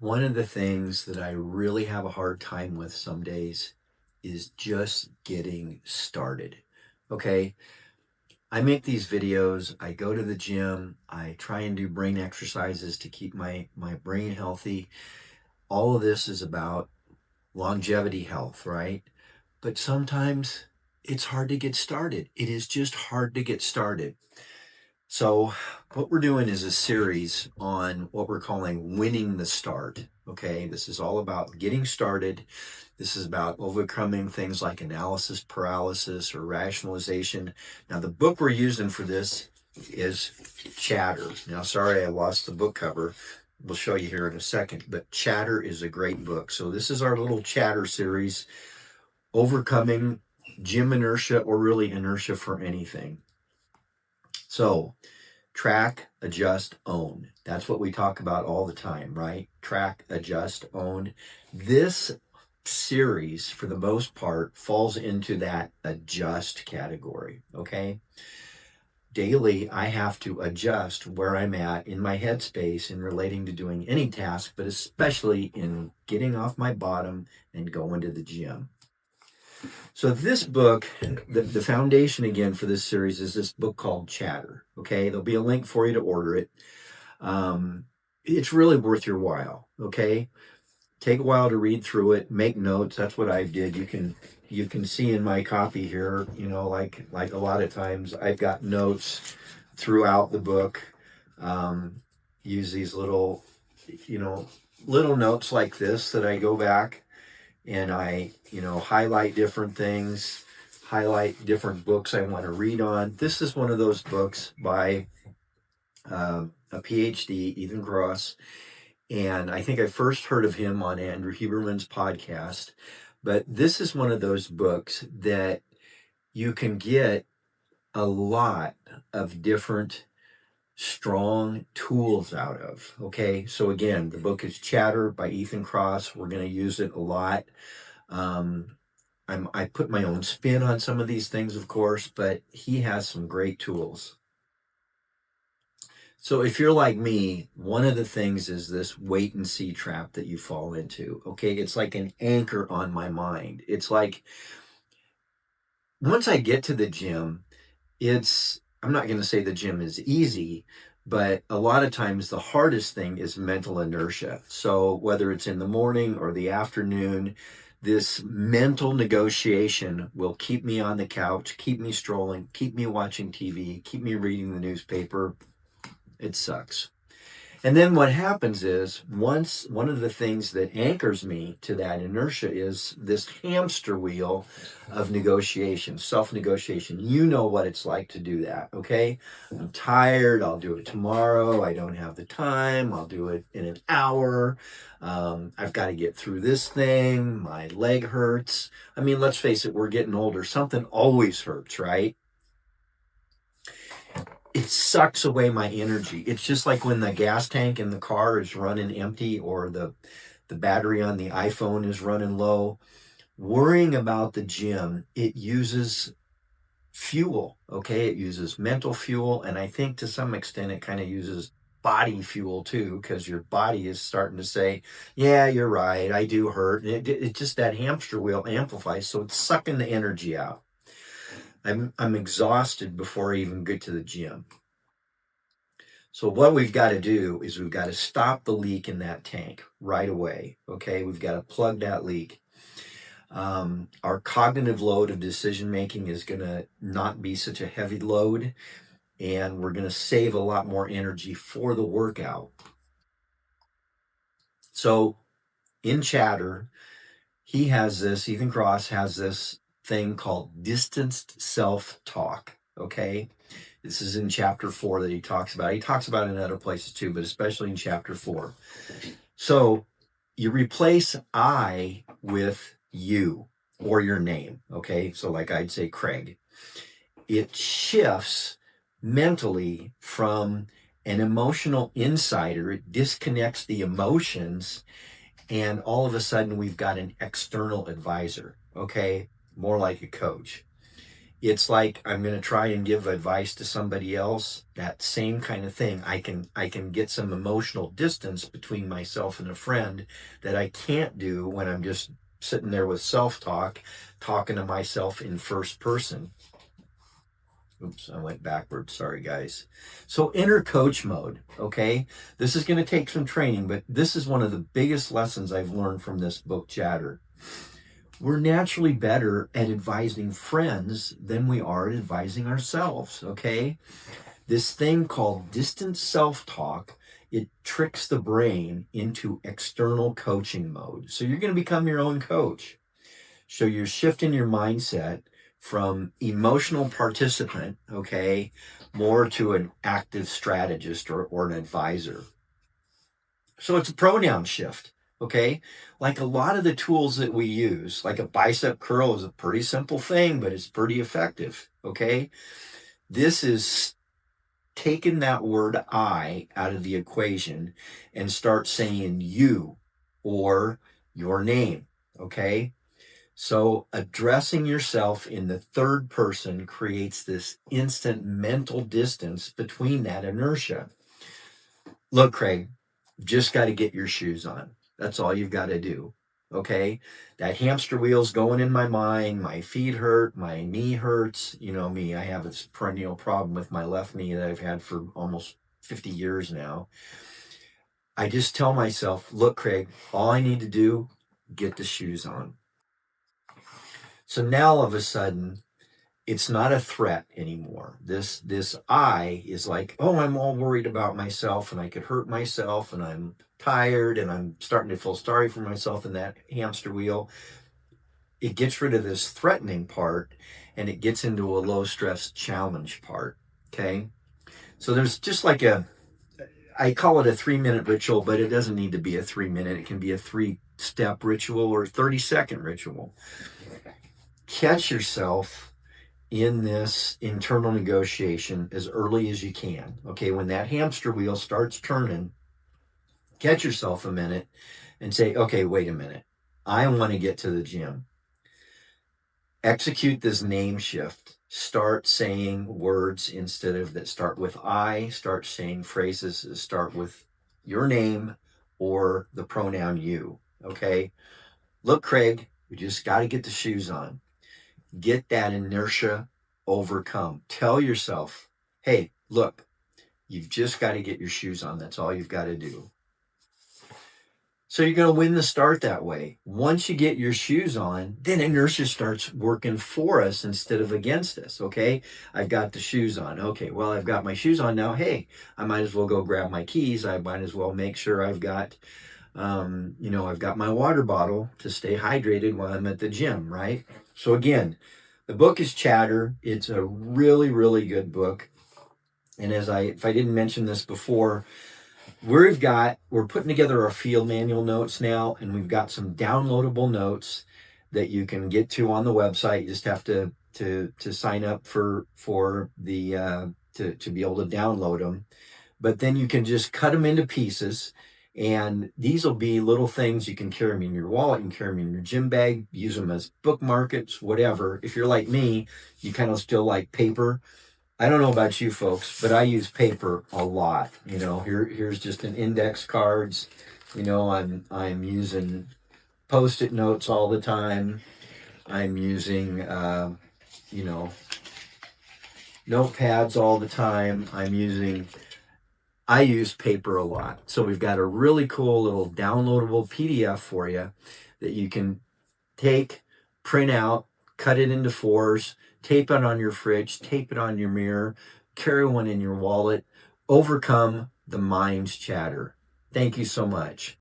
One of the things that I really have a hard time with some days is just getting started. Okay, I make these videos, I go to the gym, I try and do brain exercises to keep my brain healthy. All of this is about longevity health, right? But sometimes it's hard to get started. It is just hard to get started. So, what we're doing is a series on what we're calling winning the start. Okay, this is all about getting started. This is about overcoming things like analysis paralysis or rationalization. Now, the book we're using for this is Chatter. Now, sorry I lost the book cover. We'll show you here in a second, but Chatter is a great book. So, this is our little Chatter series, overcoming gym inertia or really inertia for anything. So, track, adjust, own. That's what we talk about all the time, right? Track, adjust, own. This series, for the most part, falls into that adjust category, okay? Daily, I have to adjust where I'm at in my headspace in relating to doing any task, but especially in getting off my bottom and going to the gym. So this book, the foundation again for this series is this book called Chatter. Okay, there'll be a link for you to order it. It's really worth your while. Okay, take a while to read through it, make notes. That's what I did. You can see in my copy here. You know, like a lot of times I've got notes throughout the book. Use these little, little notes like this that I go back and I, highlight different things, highlight different books I want to read on. This is one of those books by a PhD, Ethan Kross, and I think I first heard of him on Andrew Huberman's podcast. But this is one of those books that you can get a lot of different strong tools out of. Okay, so again, the book is Chatter by Ethan Kross. We're going to use it a lot. I put my own spin on some of these things, of course, but he has some great tools. So if you're like me, one of the things is this wait and see trap that you fall into. Okay, it's like an anchor on my mind. It's like once I get to the gym, I'm not going to say the gym is easy, but a lot of times the hardest thing is mental inertia. So whether it's in the morning or the afternoon, this mental negotiation will keep me on the couch, keep me strolling, keep me watching TV, keep me reading the newspaper. It sucks. And then what happens is one of the things that anchors me to that inertia is this hamster wheel of negotiation, self-negotiation. You know what it's like to do that, okay? I'm tired. I'll do it tomorrow. I don't have the time. I'll do it in an hour. I've got to get through this thing. My leg hurts. I mean, let's face it, we're getting older. Something always hurts, right? It sucks away my energy. It's just like when the gas tank in the car is running empty or the battery on the iPhone is running low. Worrying about the gym, it uses fuel, okay? It uses mental fuel, and I think to some extent it kind of uses body fuel too, because your body is starting to say, yeah, you're right, I do hurt. It just that hamster wheel amplifies, so it's sucking the energy out. I'm exhausted before I even get to the gym. So what we've got to do is we've got to stop the leak in that tank right away. Okay, we've got to plug that leak. Our cognitive load of decision making is going to not be such a heavy load, and we're going to save a lot more energy for the workout. So in Chatter, Ethan Kross has this thing called distanced self-talk. Okay, this is in chapter 4 that he talks about. He talks about it in other places too, but especially in chapter 4. So you replace I with you or your name. Okay, so like I'd say Craig. It shifts mentally from an emotional insider. It disconnects the emotions, and all of a sudden we've got an external advisor. Okay, more like a coach. it's like I'm going to try and give advice to somebody else. That same kind of thing. I can get some emotional distance between myself and a friend that I can't do when I'm just sitting there with self-talk, talking to myself in first person. Oops, I went backwards. Sorry, guys. So inner coach mode, okay? This is going to take some training, but this is one of the biggest lessons I've learned from this book, Chatter. We're naturally better at advising friends than we are at advising ourselves, okay? This thing called distant self-talk, it tricks the brain into external coaching mode. So you're going to become your own coach. So you're shifting your mindset from emotional participant, okay, more to an active strategist or an advisor. So it's a pronoun shift, okay? Like a lot of the tools that we use, like a bicep curl is a pretty simple thing, but it's pretty effective, okay? This is taking that word I out of the equation and start saying you or your name, okay? So addressing yourself in the third person creates this instant mental distance between that inertia. Look, Craig, just got to get your shoes on. That's all you've got to do. Okay. That hamster wheel's going in my mind. My feet hurt. My knee hurts. You know me, I have this perennial problem with my left knee that I've had for almost 50 years now. I just tell myself, look, Craig, all I need to do, get the shoes on. So now all of a sudden, it's not a threat anymore. This I is like, oh, I'm all worried about myself and I could hurt myself and I'm tired and I'm starting to feel sorry for myself in that hamster wheel. It gets rid of this threatening part and it gets into a low stress challenge part. Okay. So there's just like I call it a 3-minute ritual, but it doesn't need to be a 3-minute. It can be a 3-step ritual or 30-second ritual. Catch yourself in this internal negotiation as early as you can. Okay, when that hamster wheel starts turning, catch yourself a minute and say, okay, wait a minute. I want to get to the gym. Execute this name shift. Start saying words instead of that start with I. Start saying phrases that start with your name or the pronoun you. Okay, look, Craig, we just got to get the shoes on. Get that inertia overcome. Tell yourself, hey, look, you've just got to get your shoes on. That's all you've got to do. So you're going to win the start that way. Once you get your shoes on, then inertia starts working for us instead of against us. Okay, I've got the shoes on. Okay, well, I've got my shoes on now. Hey, I might as well go grab my keys. I might as well make sure I've got I've got my water bottle to stay hydrated while I'm at the gym, right? So again, the book is Chatter. It's a really, really good book. And if I didn't mention this before, we're putting together our field manual notes now, and we've got some downloadable notes that you can get to on the website. You just have to sign up for the to be able to download them. But then you can just cut them into pieces. And these will be little things. You can carry them in your wallet, you can carry them in your gym bag, use them as bookmarks, whatever. If you're like me, you kind of still like paper. I don't know about you folks, but I use paper a lot. Here's just an index cards. I'm using Post-it notes all the time. I'm using notepads all the time. I use paper a lot. So we've got a really cool little downloadable PDF for you that you can take, print out, cut it into fours, tape it on your fridge, tape it on your mirror, carry one in your wallet, overcome the mind's chatter. Thank you so much.